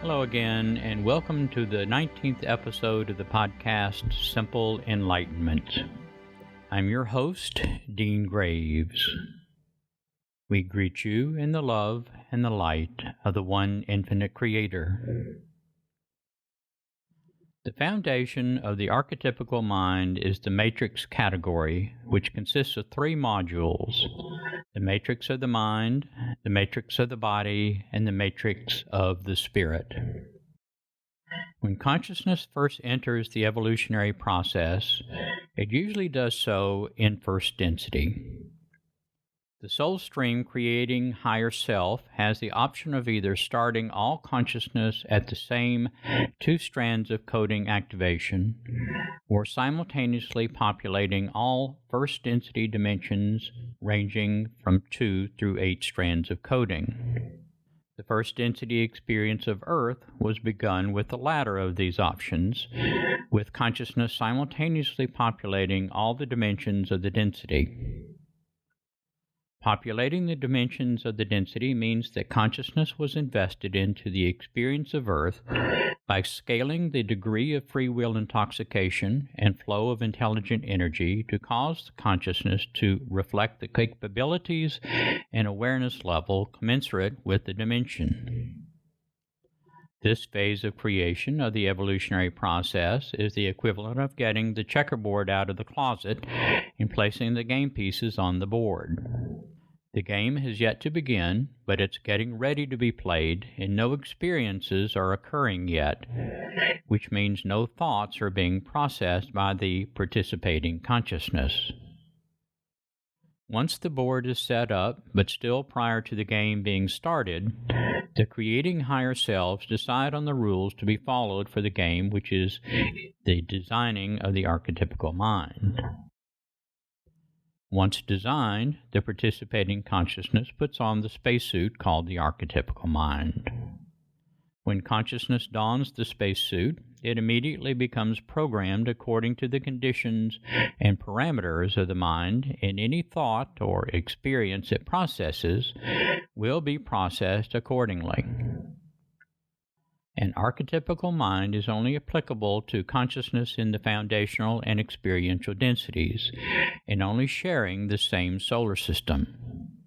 Hello again, and welcome to the 19th episode of the podcast, Simple Enlightenment. I'm your host, Dean Graves. We greet you in the love and the light of the one infinite Creator. The foundation of the archetypical mind is the matrix category, which consists of three modules: the matrix of the mind, the matrix of the body, and the matrix of the spirit. When consciousness first enters the evolutionary process, it usually does so in first density. The soul stream creating higher self has the option of either starting all consciousness at the same two strands of coding activation, or simultaneously populating all first density dimensions ranging from 2 through 8 strands of coding. The first density experience of Earth was begun with the latter of these options, with consciousness simultaneously populating all the dimensions of the density. Populating the dimensions of the density means that consciousness was invested into the experience of Earth by scaling the degree of free will intoxication and flow of intelligent energy to cause the consciousness to reflect the capabilities and awareness level commensurate with the dimension. This phase of creation of the evolutionary process is the equivalent of getting the checkerboard out of the closet and placing the game pieces on the board. The game has yet to begin, but it's getting ready to be played, and no experiences are occurring yet, which means no thoughts are being processed by the participating consciousness. Once the board is set up, but still prior to the game being started, the creating higher selves decide on the rules to be followed for the game, which is the designing of the archetypical mind. Once designed, the participating consciousness puts on the spacesuit called the archetypical mind. When consciousness dons the spacesuit, it immediately becomes programmed according to the conditions and parameters of the mind, and any thought or experience it processes will be processed accordingly. An archetypical mind is only applicable to consciousness in the foundational and experiential densities, and only sharing the same solar system.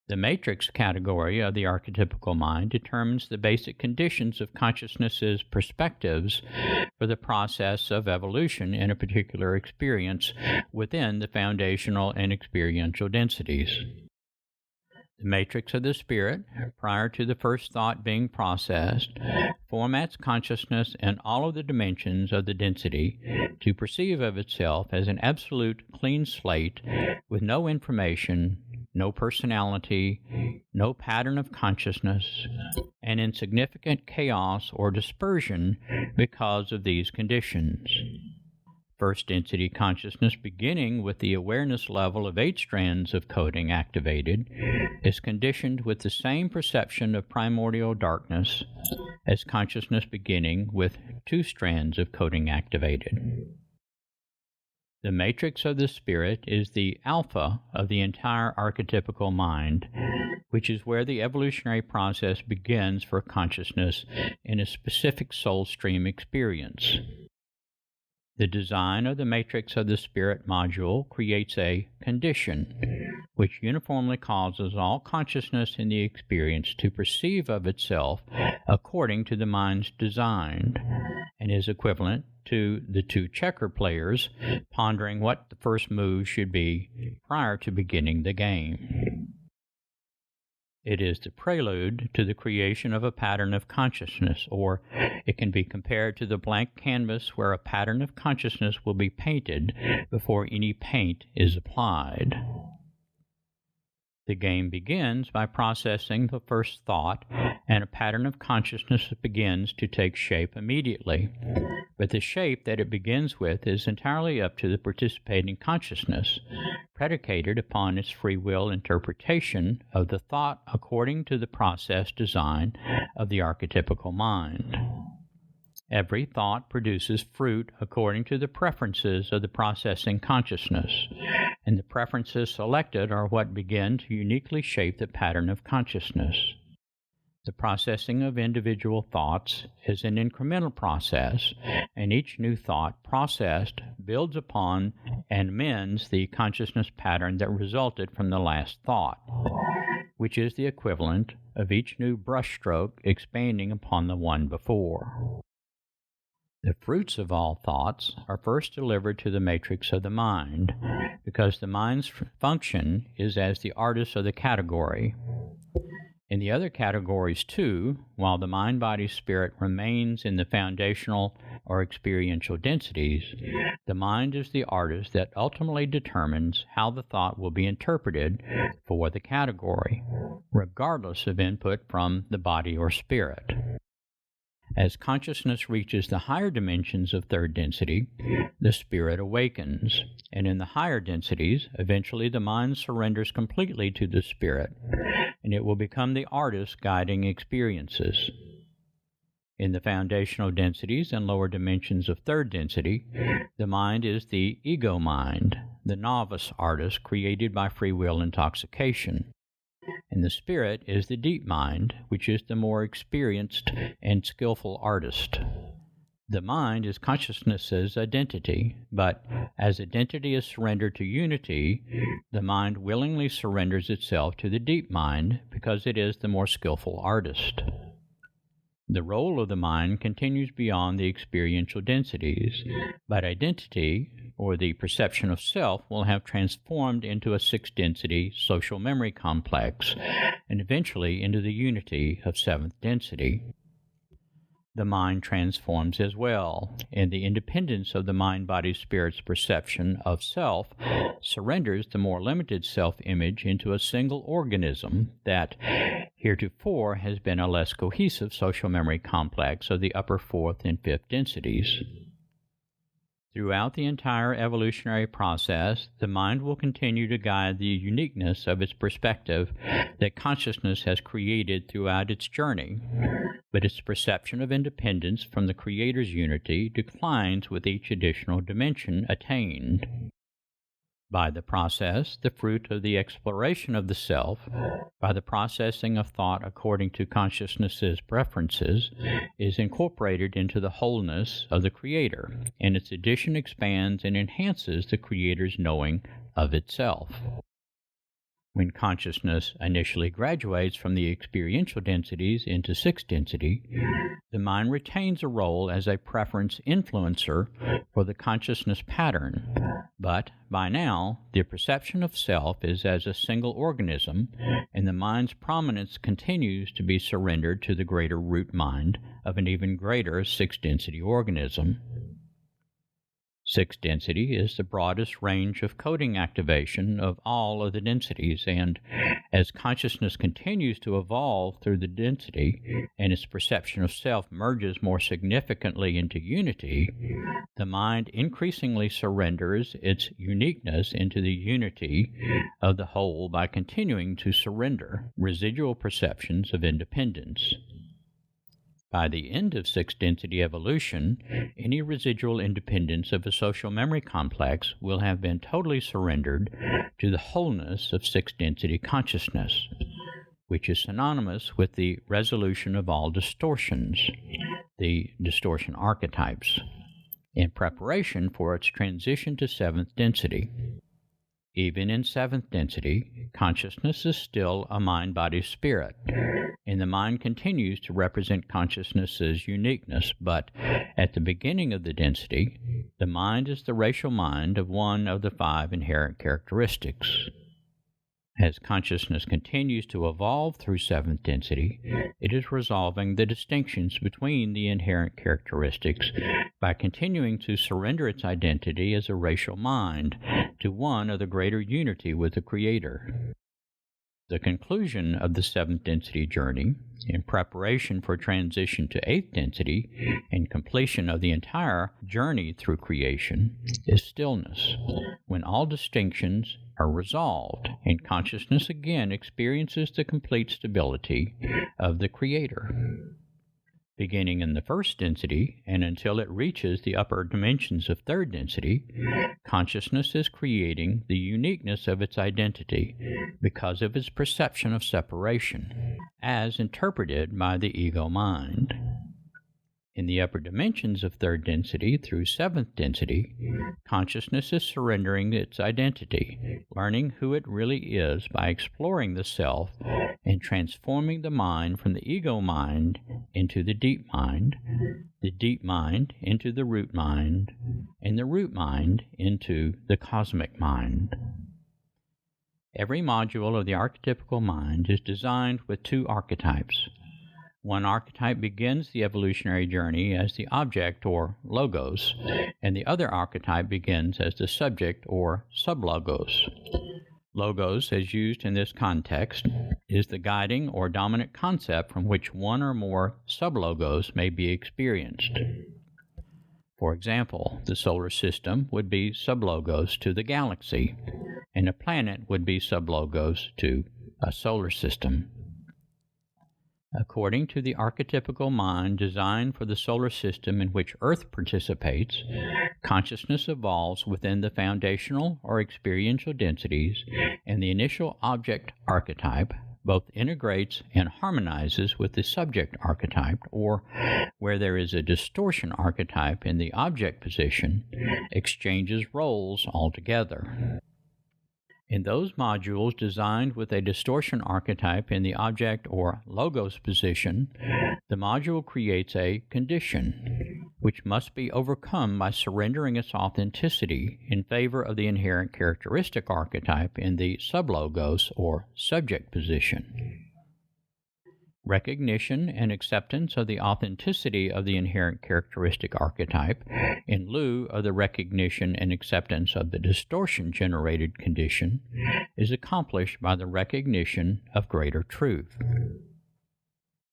The matrix category of the archetypical mind determines the basic conditions of consciousness's perspectives for the process of evolution in a particular experience within the foundational and experiential densities. The matrix of the spirit, prior to the first thought being processed, formats consciousness in all of the dimensions of the density to perceive of itself as an absolute clean slate with no information, no personality, no pattern of consciousness, and in significant chaos or dispersion because of these conditions. First density consciousness, beginning with the awareness level of 8 strands of coding activated, is conditioned with the same perception of primordial darkness as consciousness beginning with 2 strands of coding activated. The matrix of the spirit is the alpha of the entire archetypical mind, which is where the evolutionary process begins for consciousness in a specific soul stream experience. The design of the matrix of the spirit module creates a condition, which uniformly causes all consciousness in the experience to perceive of itself according to the mind's design, and is equivalent to the 2 checker players pondering what the first move should be prior to beginning the game. It is the prelude to the creation of a pattern of consciousness, or it can be compared to the blank canvas where a pattern of consciousness will be painted before any paint is applied. The game begins by processing the first thought, and a pattern of consciousness begins to take shape immediately. But the shape that it begins with is entirely up to the participating consciousness, predicated upon its free will interpretation of the thought according to the process design of the archetypical mind. Every thought produces fruit according to the preferences of the processing consciousness, and the preferences selected are what begin to uniquely shape the pattern of consciousness. The processing of individual thoughts is an incremental process, and each new thought processed builds upon and mends the consciousness pattern that resulted from the last thought, which is the equivalent of each new brushstroke expanding upon the one before. The fruits of all thoughts are first delivered to the matrix of the mind, because the mind's function is as the artist of the category. In the other categories, too, while the mind-body-spirit remains in the foundational or experiential densities, the mind is the artist that ultimately determines how the thought will be interpreted for the category, regardless of input from the body or spirit. As consciousness reaches the higher dimensions of third density, the spirit awakens, and in the higher densities, eventually the mind surrenders completely to the spirit, and it will become the artist guiding experiences. In the foundational densities and lower dimensions of third density, the mind is the ego mind, the novice artist created by free will intoxication. And the spirit is the deep mind, which is the more experienced and skillful artist. The mind is consciousness's identity, but as identity is surrendered to unity, the mind willingly surrenders itself to the deep mind because it is the more skillful artist. The role of the mind continues beyond the experiential densities, but identity, or the perception of self, will have transformed into a sixth-density social memory complex, and eventually into the unity of seventh density. The mind transforms as well, and the independence of the mind-body-spirit's perception of self surrenders the more limited self-image into a single organism that heretofore has been a less cohesive social memory complex of the upper fourth and fifth densities. Throughout the entire evolutionary process, the mind will continue to guide the uniqueness of its perspective that consciousness has created throughout its journey, but its perception of independence from the Creator's unity declines with each additional dimension attained. By the process, the fruit of the exploration of the self, by the processing of thought according to consciousness's preferences, is incorporated into the wholeness of the Creator, and its addition expands and enhances the Creator's knowing of itself. When consciousness initially graduates from the experiential densities into sixth density, the mind retains a role as a preference influencer for the consciousness pattern, but by now the perception of self is as a single organism, and the mind's prominence continues to be surrendered to the greater root mind of an even greater sixth density organism. Sixth density is the broadest range of coding activation of all of the densities, and as consciousness continues to evolve through the density and its perception of self merges more significantly into unity, the mind increasingly surrenders its uniqueness into the unity of the whole by continuing to surrender residual perceptions of independence. By the end of sixth density evolution, any residual independence of a social memory complex will have been totally surrendered to the wholeness of sixth density consciousness, which is synonymous with the resolution of all distortions, the distortion archetypes, in preparation for its transition to seventh density. Even in seventh density, consciousness is still a mind-body-spirit, and the mind continues to represent consciousness's uniqueness, but at the beginning of the density, the mind is the racial mind of one of the 5 inherent characteristics. As consciousness continues to evolve through seventh density, it is resolving the distinctions between the inherent characteristics by continuing to surrender its identity as a racial mind to one of the greater unity with the Creator. The conclusion of the seventh density journey, in preparation for transition to eighth density and completion of the entire journey through creation, is stillness, when all distinctions are resolved and consciousness again experiences the complete stability of the Creator. Beginning in the first density and until it reaches the upper dimensions of third density, consciousness is creating the uniqueness of its identity because of its perception of separation, as interpreted by the ego mind. In the upper dimensions of third density through seventh density, consciousness is surrendering its identity, learning who it really is by exploring the self and transforming the mind from the ego mind into the deep mind into the root mind, and the root mind into the cosmic mind. Every module of the archetypical mind is designed with two archetypes. One archetype begins the evolutionary journey as the object or logos, and the other archetype begins as the subject or sublogos. Logos, as used in this context, is the guiding or dominant concept from which one or more sublogos may be experienced. For example, the solar system would be sublogos to the galaxy, and a planet would be sublogos to a solar system. According to the archetypical mind designed for the solar system in which Earth participates, consciousness evolves within the foundational or experiential densities, and the initial object archetype both integrates and harmonizes with the subject archetype, or, where there is a distortion archetype in the object position, exchanges roles altogether. In those modules designed with a distortion archetype in the object or logos position, the module creates a condition, which must be overcome by surrendering its authenticity in favor of the inherent characteristic archetype in the sublogos or subject position. Recognition and acceptance of the authenticity of the inherent characteristic archetype in lieu of the recognition and acceptance of the distortion-generated condition is accomplished by the recognition of greater truth.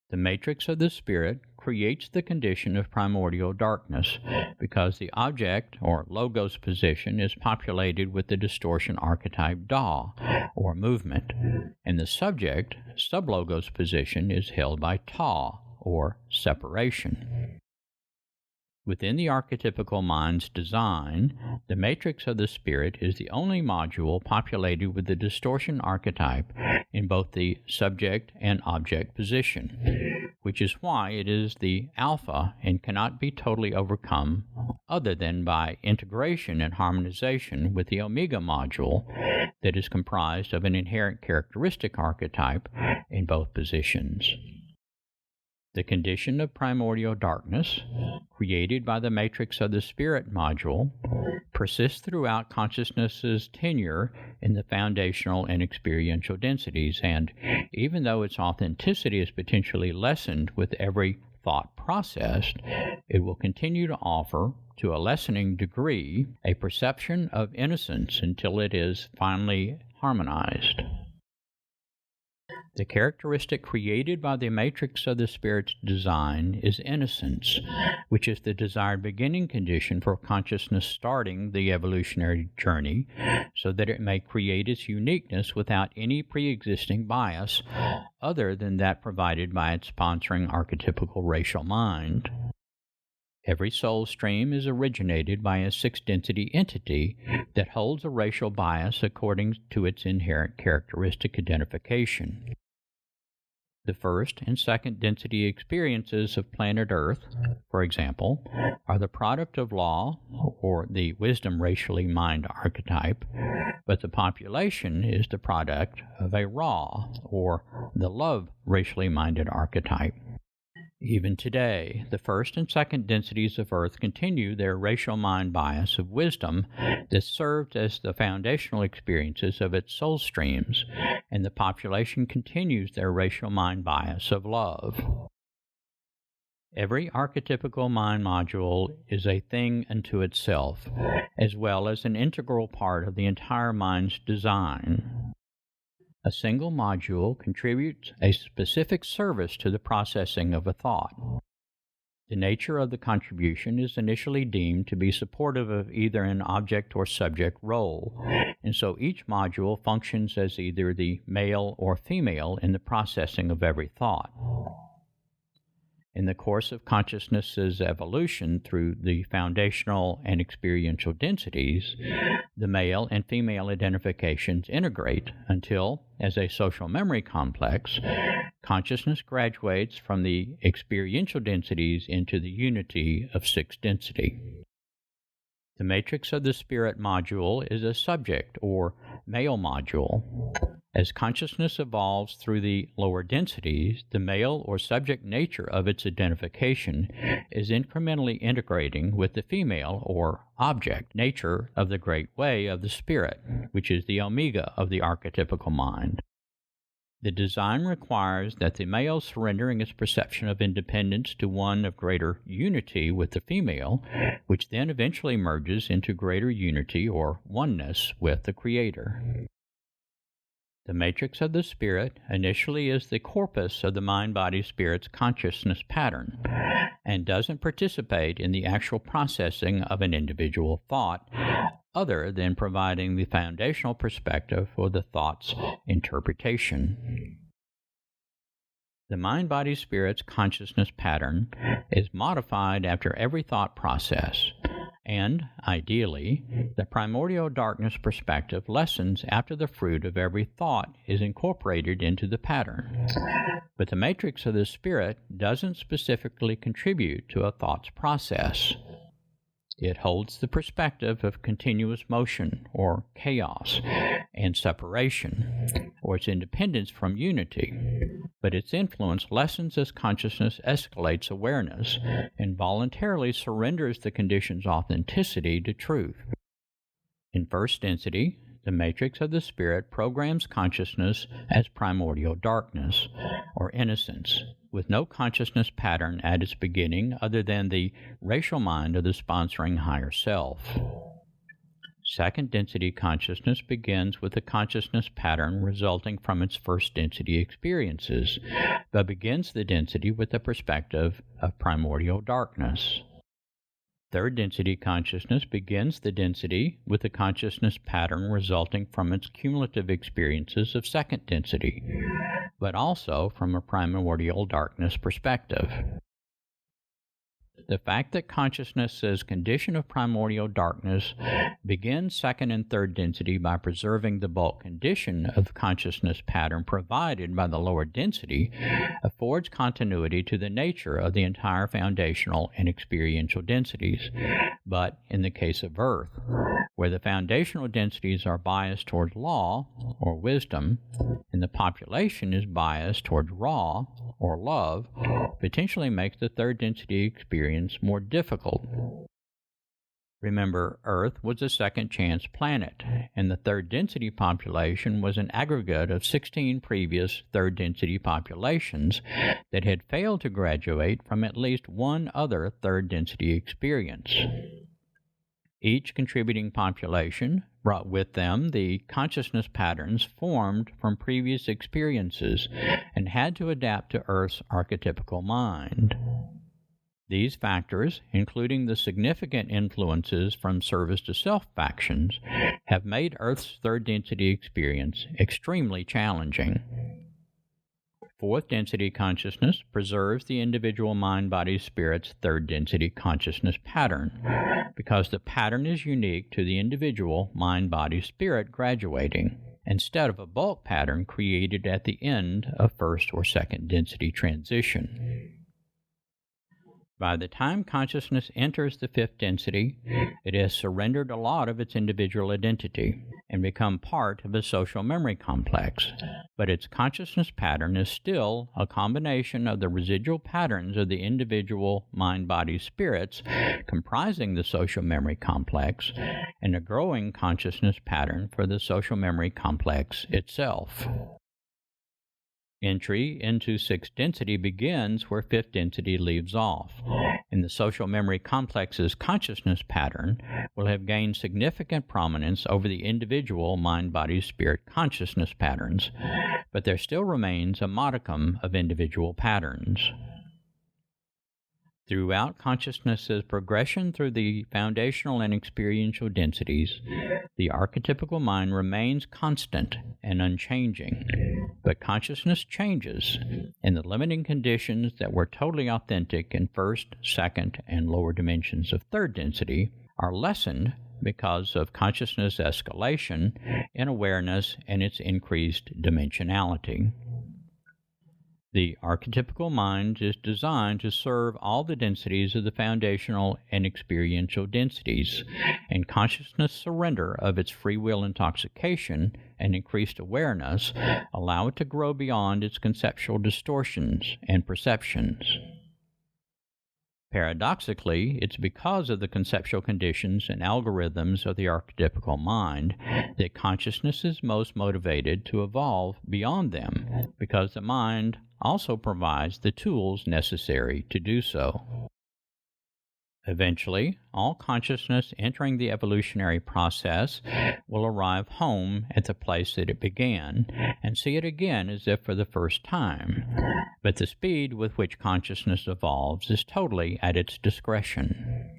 The matrix of the spirit creates the condition of primordial darkness because the object or logos position is populated with the distortion archetype Da, or movement, and the subject sublogos position is held by Ta, or separation. Within the archetypical mind's design, the matrix of the spirit is the only module populated with the distortion archetype in both the subject and object position, which is why it is the alpha and cannot be totally overcome other than by integration and harmonization with the omega module that is comprised of an inherent characteristic archetype in both positions. The condition of primordial darkness, created by the matrix of the spirit module, persists throughout consciousness's tenure in the foundational and experiential densities, and even though its authenticity is potentially lessened with every thought processed, it will continue to offer, to a lessening degree, a perception of innocence until it is finally harmonized. The characteristic created by the matrix of the spirit's design is innocence, which is the desired beginning condition for consciousness starting the evolutionary journey, so that it may create its uniqueness without any pre-existing bias other than that provided by its sponsoring archetypical racial mind. Every soul stream is originated by a sixth-density entity that holds a racial bias according to its inherent characteristic identification. The first and second density experiences of planet Earth, for example, are the product of law, or the wisdom racially mind archetype, but the population is the product of a raw, or the love racially minded archetype. Even today, the first and second densities of Earth continue their racial mind bias of wisdom that served as the foundational experiences of its soul streams, and the population continues their racial mind bias of love. Every archetypical mind module is a thing unto itself, as well as an integral part of the entire mind's design. A single module contributes a specific service to the processing of a thought. The nature of the contribution is initially deemed to be supportive of either an object or subject role, and so each module functions as either the male or female in the processing of every thought. In the course of consciousness's evolution through the foundational and experiential densities, the male and female identifications integrate until, as a social memory complex, consciousness graduates from the experiential densities into the unity of sixth density. The matrix of the spirit module is a subject or male module. As consciousness evolves through the lower densities, the male or subject nature of its identification is incrementally integrating with the female or object nature of the great way of the spirit, which is the omega of the archetypical mind. The design requires that the male surrendering its perception of independence to one of greater unity with the female, which then eventually merges into greater unity or oneness with the Creator. The matrix of the spirit initially is the corpus of the mind-body-spirit's consciousness pattern and doesn't participate in the actual processing of an individual thought other than providing the foundational perspective for the thought's interpretation. The mind-body-spirit's consciousness pattern is modified after every thought process, and, ideally, the primordial darkness perspective lessens after the fruit of every thought is incorporated into the pattern. But the matrix of the spirit doesn't specifically contribute to a thought's process. It holds the perspective of continuous motion, or chaos, and separation, or its independence from unity, but its influence lessens as consciousness escalates awareness and voluntarily surrenders the condition's authenticity to truth. In first density, the matrix of the spirit programs consciousness as primordial darkness, or innocence, with no consciousness pattern at its beginning other than the racial mind of the sponsoring higher self. Second density consciousness begins with the consciousness pattern resulting from its first density experiences, but begins the density with the perspective of primordial darkness. Third density consciousness begins the density with the consciousness pattern resulting from its cumulative experiences of second density, but also from a primordial darkness perspective. The fact that consciousness's condition of primordial darkness begins second and third density by preserving the bulk condition of the consciousness pattern provided by the lower density affords continuity to the nature of the entire foundational and experiential densities. But in the case of Earth, where the foundational densities are biased towards law, or wisdom, and the population is biased towards raw, or love, potentially makes the third density experience more difficult. Remember, Earth was a second chance planet, and the third density population was an aggregate of 16 previous third density populations that had failed to graduate from at least one other third density experience. Each contributing population brought with them the consciousness patterns formed from previous experiences and had to adapt to Earth's archetypical mind. These factors, including the significant influences from service to self factions, have made Earth's third density experience extremely challenging. Fourth density consciousness preserves the individual mind-body-spirit's third density consciousness pattern, because the pattern is unique to the individual mind-body-spirit graduating, instead of a bulk pattern created at the end of first or second density transition. By the time consciousness enters the fifth density, it has surrendered a lot of its individual identity and become part of a social memory complex, but its consciousness pattern is still a combination of the residual patterns of the individual mind-body-spirits comprising the social memory complex and a growing consciousness pattern for the social memory complex itself. Entry into sixth density begins where fifth density leaves off, and the social memory complex's consciousness pattern will have gained significant prominence over the individual mind-body-spirit consciousness patterns, but there still remains a modicum of individual patterns. Throughout consciousness's progression through the foundational and experiential densities, the archetypical mind remains constant and unchanging, but consciousness changes, and the limiting conditions that were totally authentic in first, second, and lower dimensions of third density are lessened because of consciousness escalation in awareness and its increased dimensionality. The archetypical mind is designed to serve all the densities of the foundational and experiential densities, and consciousness surrender of its free will intoxication and increased awareness allow it to grow beyond its conceptual distortions and perceptions. Paradoxically, it's because of the conceptual conditions and algorithms of the archetypical mind that consciousness is most motivated to evolve beyond them, because the mind also provides the tools necessary to do so. Eventually, all consciousness entering the evolutionary process will arrive home at the place that it began and see it again as if for the first time. But the speed with which consciousness evolves is totally at its discretion.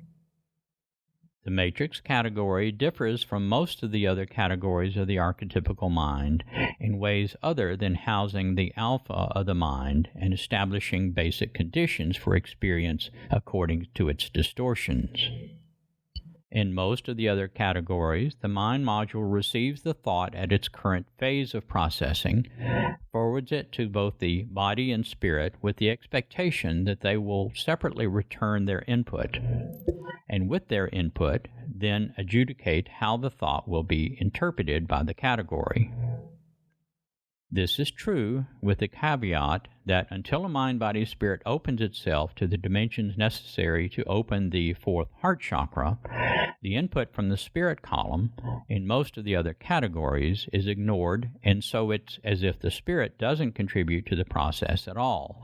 The matrix category differs from most of the other categories of the archetypical mind in ways other than housing the alpha of the mind and establishing basic conditions for experience according to its distortions. In most of the other categories, the mind module receives the thought at its current phase of processing, forwards it to both the body and spirit with the expectation that they will separately return their input, and with their input, then adjudicate how the thought will be interpreted by the category. This is true with the caveat that until a mind-body-spirit opens itself to the dimensions necessary to open the fourth heart chakra, the input from the spirit column in most of the other categories is ignored, and so it's as if the spirit doesn't contribute to the process at all,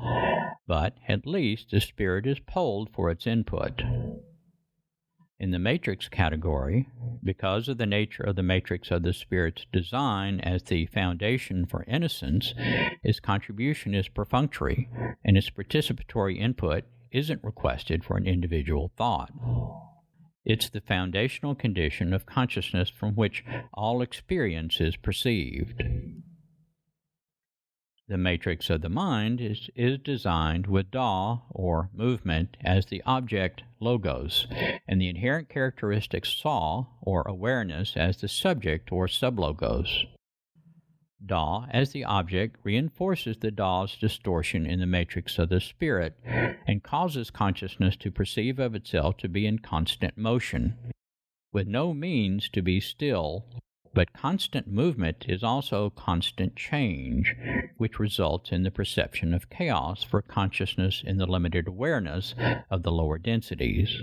but at least the spirit is polled for its input. In the matrix category, because of the nature of the matrix of the spirit's design as the foundation for innocence, its contribution is perfunctory, and its participatory input isn't requested for an individual thought. It's the foundational condition of consciousness from which all experience is perceived. The matrix of the mind is designed with Da, or movement, as the object logos, and the inherent characteristic Saw, or awareness, as the subject or sublogos. Da, as the object, reinforces the Da's distortion in the matrix of the spirit and causes consciousness to perceive of itself to be in constant motion, with no means to be still. But constant movement is also constant change, which results in the perception of chaos for consciousness in the limited awareness of the lower densities.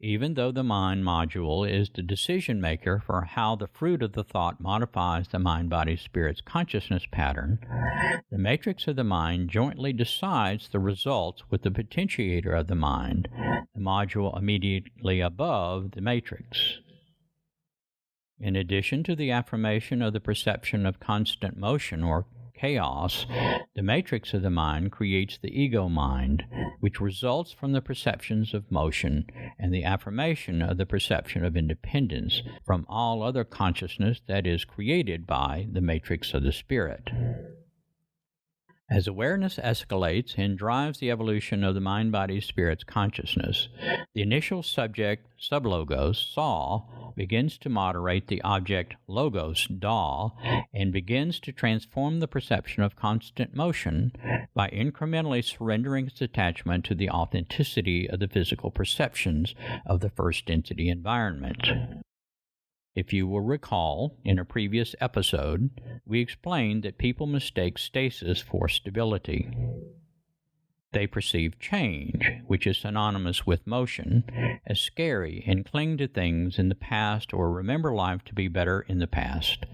Even though the mind module is the decision maker for how the fruit of the thought modifies the mind-body-spirit's consciousness pattern, the matrix of the mind jointly decides the results with the potentiator of the mind, the module immediately above the matrix. In addition to the affirmation of the perception of constant motion or chaos, the matrix of the mind creates the ego mind, which results from the perceptions of motion and the affirmation of the perception of independence from all other consciousness that is created by the matrix of the spirit. As awareness escalates and drives the evolution of the mind-body-spirit's consciousness, the initial subject sublogos, Saw, begins to moderate the object logos, Da, and begins to transform the perception of constant motion by incrementally surrendering its attachment to the authenticity of the physical perceptions of the first density environment. If you will recall, in a previous episode, we explained that people mistake stasis for stability. They perceive change, which is synonymous with motion, as scary and cling to things in the past or remember life to be better in the past.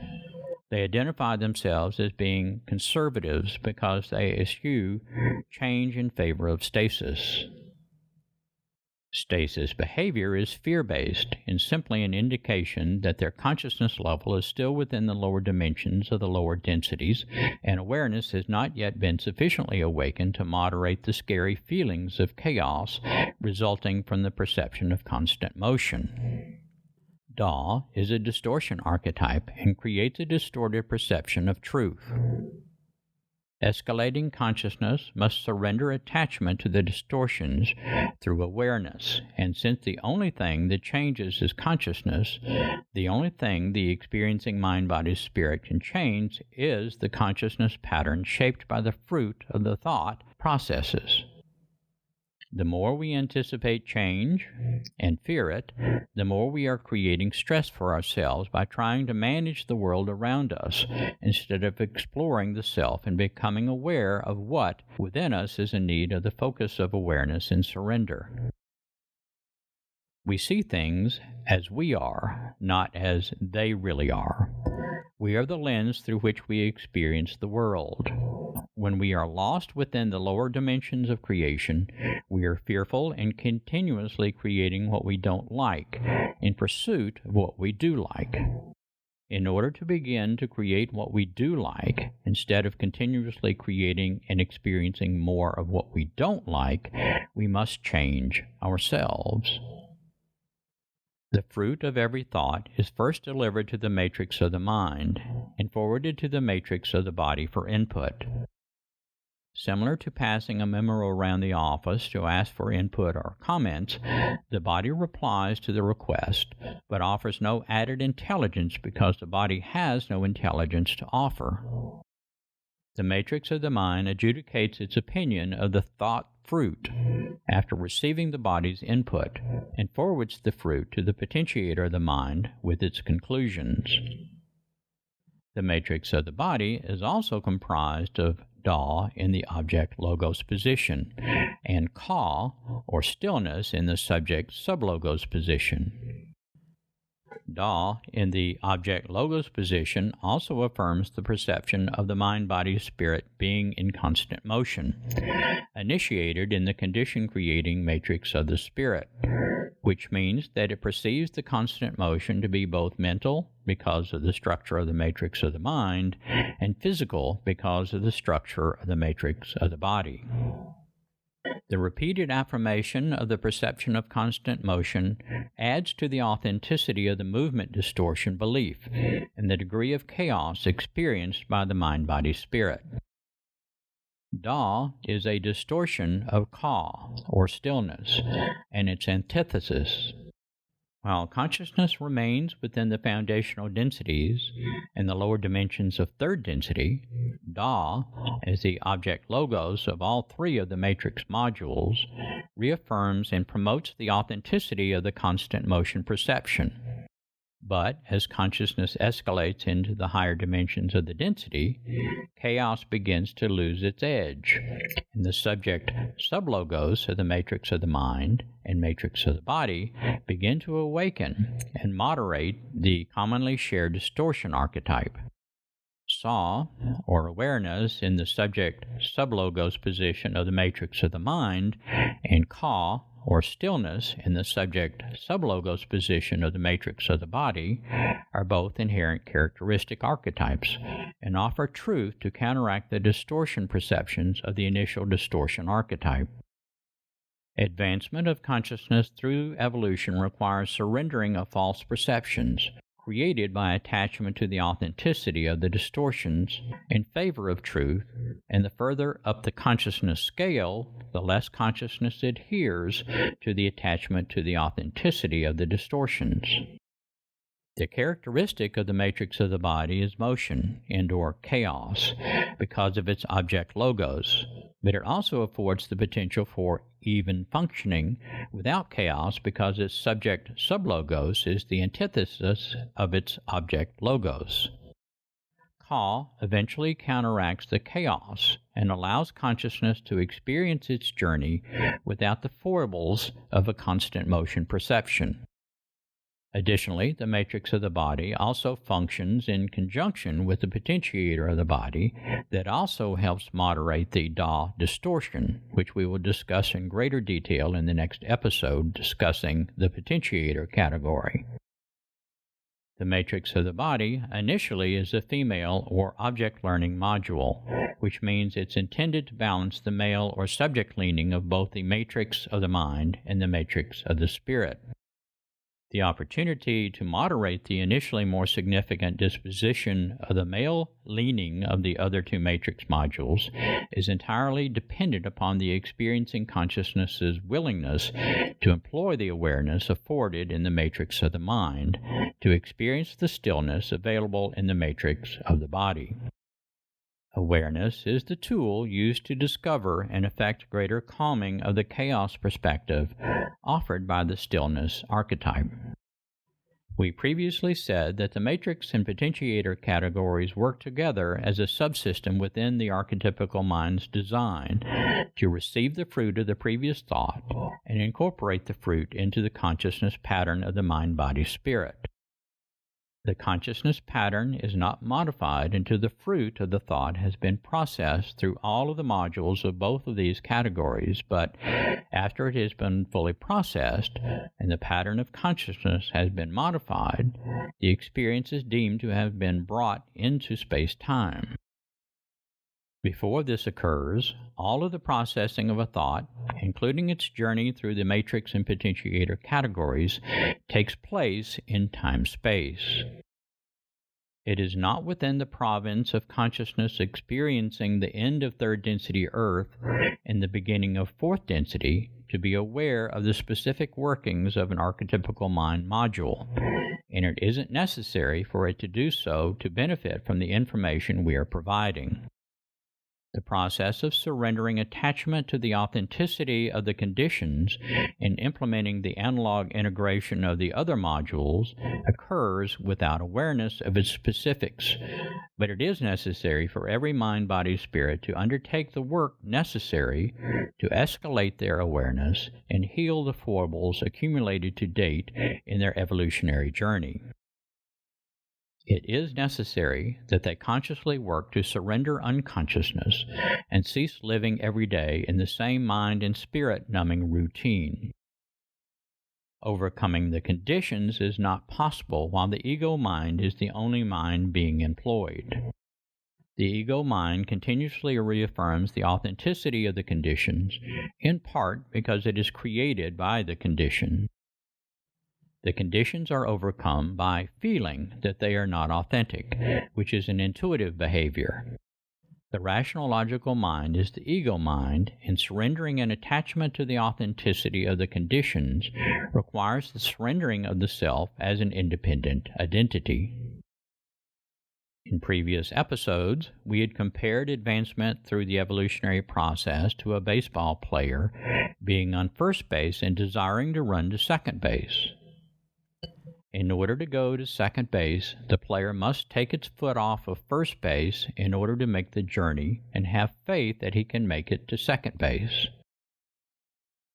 They identify themselves as being conservatives because they eschew change in favor of stasis. Stasis behavior is fear-based and simply an indication that their consciousness level is still within the lower dimensions of the lower densities, and awareness has not yet been sufficiently awakened to moderate the scary feelings of chaos resulting from the perception of constant motion. Da is a distortion archetype and creates a distorted perception of truth. Escalating consciousness must surrender attachment to the distortions through awareness, and since the only thing that changes is consciousness, the only thing the experiencing mind-body spirit can change is the consciousness pattern shaped by the fruit of the thought processes. The more we anticipate change and fear it, the more we are creating stress for ourselves by trying to manage the world around us instead of exploring the self and becoming aware of what within us is in need of the focus of awareness and surrender. We see things as we are, not as they really are. We are the lens through which we experience the world. When we are lost within the lower dimensions of creation, we are fearful and continuously creating what we don't like in pursuit of what we do like. In order to begin to create what we do like, instead of continuously creating and experiencing more of what we don't like, we must change ourselves. The fruit of every thought is first delivered to the matrix of the mind and forwarded to the matrix of the body for input. Similar to passing a memo around the office to ask for input or comments, the body replies to the request, but offers no added intelligence because the body has no intelligence to offer. The matrix of the mind adjudicates its opinion of the thought fruit after receiving the body's input and forwards the fruit to the potentiator of the mind with its conclusions. The matrix of the body is also comprised of Da in the object logos position and Ka, or stillness, in the subject sublogos position. Da in the object logos position also affirms the perception of the mind-body-spirit being in constant motion, initiated in the condition-creating matrix of the spirit, which means that it perceives the constant motion to be both mental because of the structure of the matrix of the mind and physical because of the structure of the matrix of the body. The repeated affirmation of the perception of constant motion adds to the authenticity of the movement distortion belief and the degree of chaos experienced by the mind-body spirit. Da is a distortion of Ka, or stillness, and its antithesis. While consciousness remains within the foundational densities and the lower dimensions of third density, Da, as the object logos of all three of the matrix modules, reaffirms and promotes the authenticity of the constant motion perception. But as consciousness escalates into the higher dimensions of the density, chaos begins to lose its edge, and the subject sublogos of the matrix of the mind and matrix of the body begin to awaken and moderate the commonly shared distortion archetype. Sa, or awareness, in the subject sublogos position of the matrix of the mind, and Ka, or stillness, in the subject sublogos position of the matrix of the body, are both inherent characteristic archetypes and offer truth to counteract the distortion perceptions of the initial distortion archetype. Advancement of consciousness through evolution requires surrendering of false perceptions created by attachment to the authenticity of the distortions in favor of truth, and the further up the consciousness scale, the less consciousness adheres to the attachment to the authenticity of the distortions. The characteristic of the matrix of the body is motion and/or chaos because of its object logos, but it also affords the potential for even functioning without chaos because its subject sublogos is the antithesis of its object logos. Ka eventually counteracts the chaos and allows consciousness to experience its journey without the foibles of a constant motion perception. Additionally, the matrix of the body also functions in conjunction with the potentiator of the body that also helps moderate the Da distortion, which we will discuss in greater detail in the next episode discussing the potentiator category. The matrix of the body initially is a female or object learning module, which means it's intended to balance the male or subject leaning of both the matrix of the mind and the matrix of the spirit. The opportunity to moderate the initially more significant disposition of the male leaning of the other two matrix modules is entirely dependent upon the experiencing consciousness's willingness to employ the awareness afforded in the matrix of the mind to experience the stillness available in the matrix of the body. Awareness is the tool used to discover and effect greater calming of the chaos perspective offered by the stillness archetype. We previously said that the matrix and potentiator categories work together as a subsystem within the archetypical mind's design to receive the fruit of the previous thought and incorporate the fruit into the consciousness pattern of the mind-body-spirit. The consciousness pattern is not modified until the fruit of the thought has been processed through all of the modules of both of these categories, but after it has been fully processed and the pattern of consciousness has been modified, the experience is deemed to have been brought into space-time. Before this occurs, all of the processing of a thought, including its journey through the matrix and potentiator categories, takes place in time-space. It is not within the province of consciousness experiencing the end of third density Earth and the beginning of fourth density to be aware of the specific workings of an archetypical mind module, and it isn't necessary for it to do so to benefit from the information we are providing. The process of surrendering attachment to the authenticity of the conditions and implementing the analog integration of the other modules occurs without awareness of its specifics, but it is necessary for every mind-body-spirit to undertake the work necessary to escalate their awareness and heal the foibles accumulated to date in their evolutionary journey. It is necessary that they consciously work to surrender unconsciousness and cease living every day in the same mind and spirit numbing routine. Overcoming the conditions is not possible while the ego mind is the only mind being employed. The ego mind continuously reaffirms the authenticity of the conditions, in part because it is created by the condition. The conditions are overcome by feeling that they are not authentic, which is an intuitive behavior. The rational logical mind is the ego mind, and surrendering an attachment to the authenticity of the conditions requires the surrendering of the self as an independent identity. In previous episodes, we had compared advancement through the evolutionary process to a baseball player being on first base and desiring to run to second base. In order to go to second base, the player must take its foot off of first base in order to make the journey and have faith that he can make it to second base.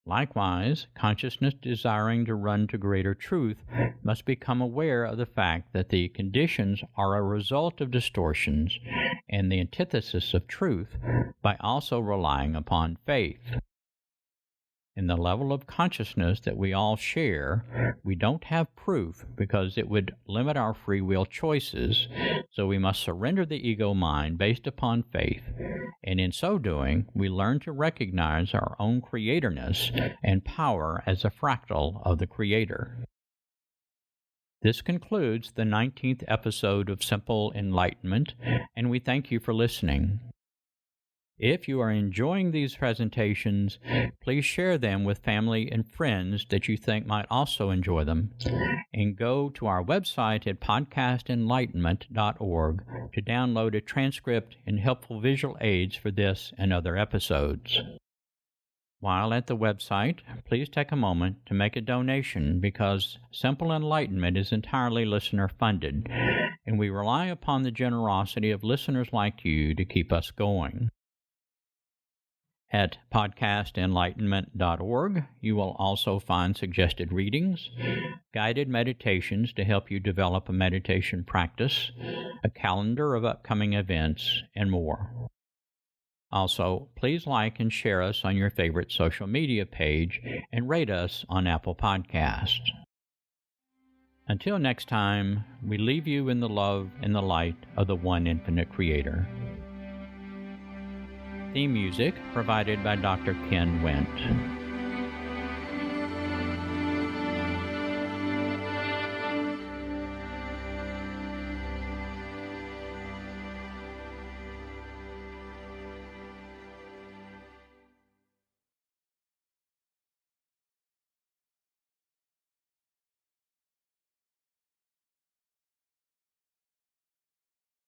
Likewise, consciousness desiring to run to greater truth must become aware of the fact that the conditions are a result of distortions and the antithesis of truth by also relying upon faith. In the level of consciousness that we all share, we don't have proof because it would limit our free will choices, so we must surrender the ego mind based upon faith, and in so doing, we learn to recognize our own creatorness and power as a fractal of the Creator. This concludes the 19th episode of Simple Enlightenment, and we thank you for listening. If you are enjoying these presentations, please share them with family and friends that you think might also enjoy them, and go to our website at podcastenlightenment.org to download a transcript and helpful visual aids for this and other episodes. While at the website, please take a moment to make a donation because Simple Enlightenment is entirely listener-funded, and we rely upon the generosity of listeners like you to keep us going. At podcastenlightenment.org, you will also find suggested readings, guided meditations to help you develop a meditation practice, a calendar of upcoming events, and more. Also, please like and share us on your favorite social media page and rate us on Apple Podcasts. Until next time, we leave you in the love and the light of the one infinite Creator. Theme music provided by Dr. Ken Wendt.